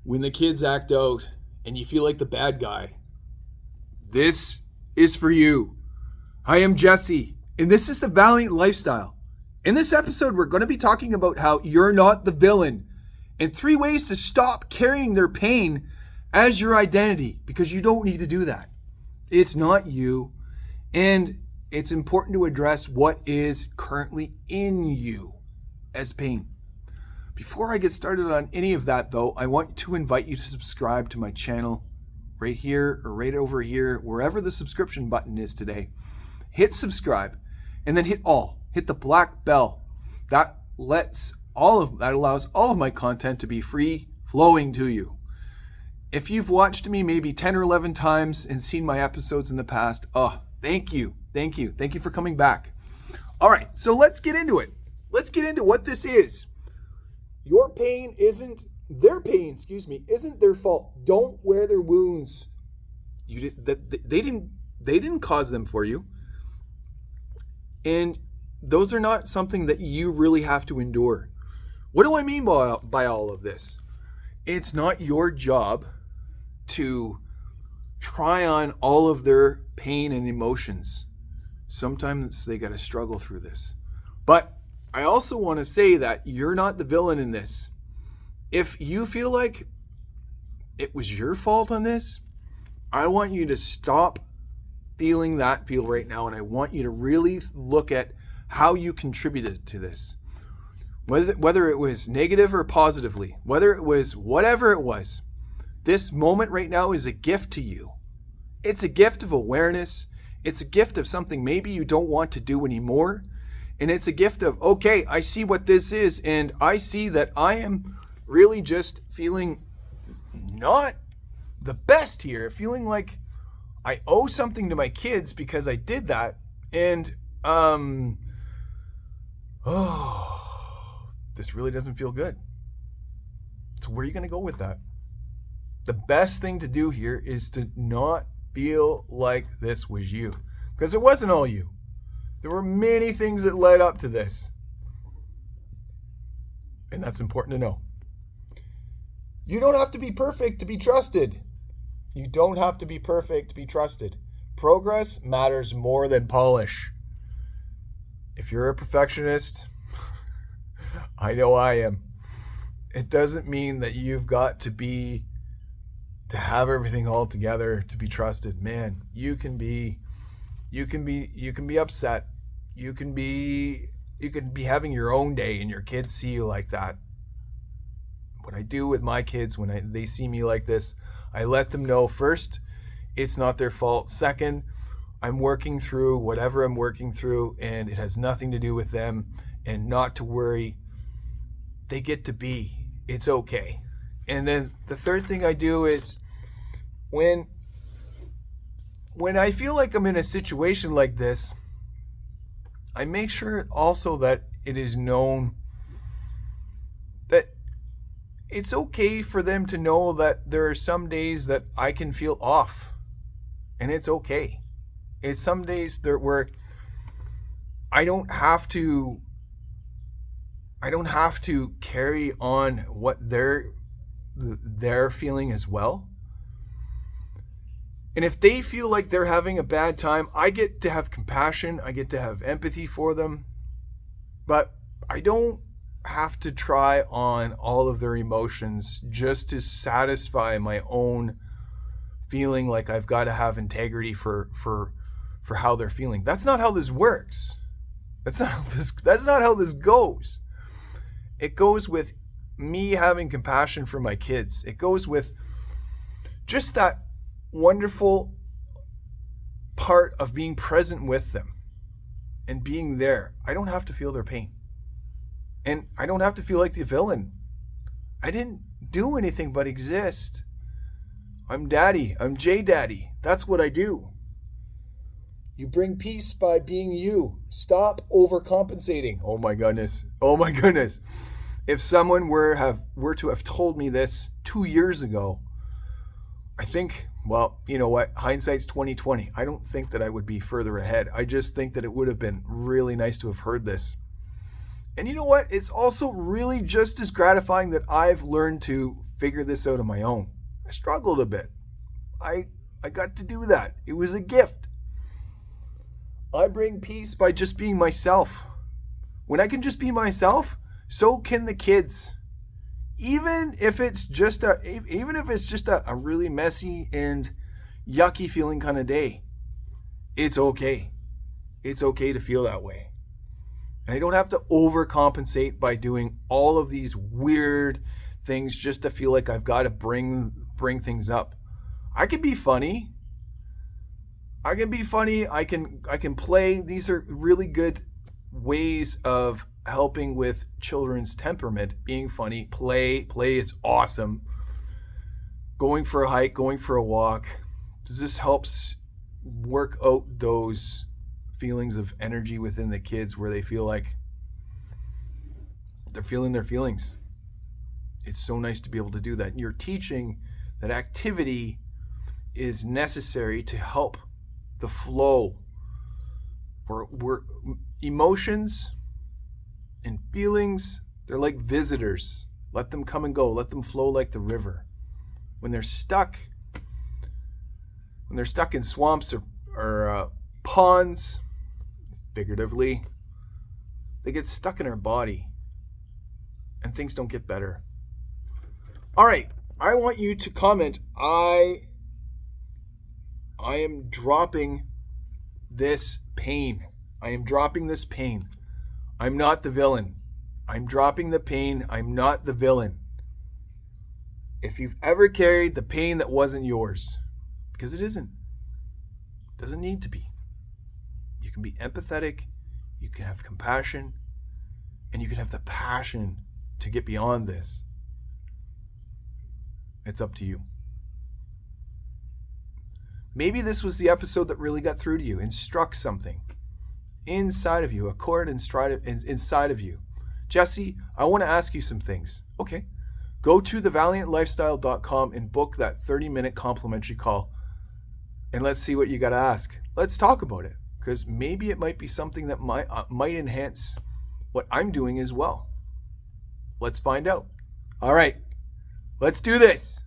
when the kids act out and you feel like the bad guy, this is for you. I am Jesse, and this is the Valiant Lifestyle. In this episode, we're going to be talking about how you're not the villain and 3 ways to stop carrying their pain as your identity, because you don't need to do that. It's not you, and it's important to address what is currently in you as pain. Before I get started on any of that, though, I want to invite you to subscribe to my channel right here or right over here, wherever the subscription button is today. Hit subscribe and then hit all. Hit the black bell. That allows all of my content to be free flowing to you. If you've watched me maybe 10 or 11 times and seen my episodes in the past, thank you. Thank you. Thank you for coming back. All right, so let's get into it. Let's get into what this is. Your pain isn't their pain, isn't their fault. Don't wear their wounds. They didn't cause them for you. And those are not something that you really have to endure. What do I mean by all of this? It's not your job to try on all of their pain and emotions. Sometimes they got to struggle through this. But I also want to say that you're not the villain in this. If you feel like it was your fault on this, I want you to stop feeling that feel right now, and I want you to really look at how you contributed to this. Whether it was negative or positively, whether it was whatever it was, this moment right now is a gift to you. It's a gift of awareness. It's a gift of something maybe you don't want to do anymore. And it's a gift of, okay, I see what this is, and I see that I am really just feeling not the best here, feeling like I owe something to my kids because I did that. And, this really doesn't feel good. So where are you going to go with that? The best thing to do here is to not feel like this was you, because it wasn't all you. There were many things that led up to this. And that's important to know. You don't have to be perfect to be trusted. You don't have to be perfect to be trusted. Progress matters more than polish. If you're a perfectionist, I know I am. It doesn't mean that you've got to have everything all together to be trusted. Man, you can be upset. You can be having your own day and your kids see you like that. What I do with my kids when they see me like this, I let them know, first, it's not their fault. Second, I'm working through whatever I'm working through, and it has nothing to do with them, and not to worry. They get to be. It's okay. And then the third thing I do is when I feel like I'm in a situation like this, I make sure also that it is known that it's okay for them to know that there are some days that I can feel off, and it's okay. It's some days where I don't have to carry on what they're feeling as well. And if they feel like they're having a bad time, I get to have compassion. I get to have empathy for them. But I don't have to try on all of their emotions just to satisfy my own feeling like I've got to have integrity for how they're feeling. That's not how this works. That's not how this goes. It goes with me having compassion for my kids. It goes with just that wonderful part of being present with them and being there. I don't have to feel their pain. And I don't have to feel like the villain. I didn't do anything but exist. I'm Daddy. I'm J-Daddy. That's what I do. You bring peace by being you. Stop overcompensating. Oh my goodness. Oh my goodness. If someone were to have told me this 2 years ago, I think, well, you know what? Hindsight's 2020. I don't think that I would be further ahead. I just think that it would have been really nice to have heard this. And you know what? It's also really just as gratifying that I've learned to figure this out on my own. I struggled a bit. I got to do that. It was a gift. I bring peace by just being myself. When I can just be myself, so can the kids. Even if it's just a really messy and yucky feeling kind of day, it's okay. It's okay to feel that way. And I don't have to overcompensate by doing all of these weird things just to feel like I've got to bring things up. I can be funny. I can play. These are really good ways of helping with children's temperament. Being funny, play is awesome. Going for a hike, going for a walk. This helps work out those feelings of energy within the kids where they feel like they're feeling their feelings. It's so nice to be able to do that. You're teaching that activity is necessary to help the flow. We're emotions and feelings, they're like visitors. Let them come and go. Let them flow like the river. When they're stuck in swamps or ponds, figuratively, they get stuck in our body and things don't get better. All right, I want you to comment. I am dropping this pain. I am dropping this pain. I'm not the villain. I'm dropping the pain. I'm not the villain. If you've ever carried the pain that wasn't yours, because it isn't, it doesn't need to be. You can be empathetic, you can have compassion, and you can have the passion to get beyond this. It's up to you. Maybe this was the episode that really got through to you and struck something inside of you, a chord inside of you. Jesse, I want to ask you some things. Okay. Go to thevaliantlifestyle.com and book that 30-minute complimentary call. And let's see what you got to ask. Let's talk about it, because maybe it might be something that might enhance what I'm doing as well. Let's find out. All right. Let's do this.